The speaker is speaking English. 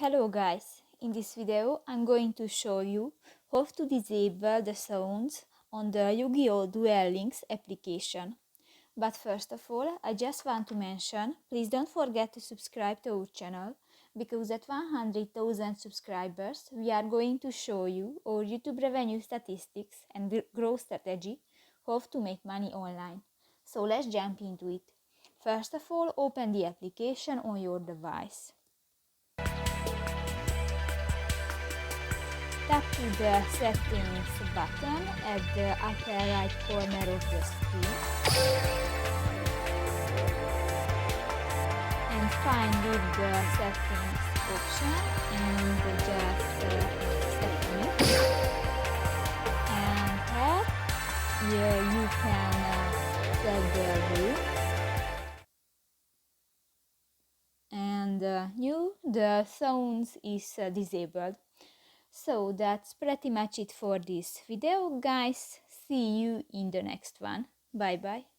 Hello guys, in this video I'm going to show you how to disable the sounds on the Yu-Gi-Oh! Duel Links application. But first of all, I just want to mention, please don't forget to subscribe to our channel, because at 100,000 subscribers we are going to show you our YouTube revenue statistics and growth strategy, how to make money online. So let's jump into it. First of all, open the application on your device. Tap to the Settings button at the upper right corner of the screen and find the Settings option and just select it. And here you can set the view and the sounds is disabled. So that's pretty much it for this video, guys. See you in the next one. Bye bye.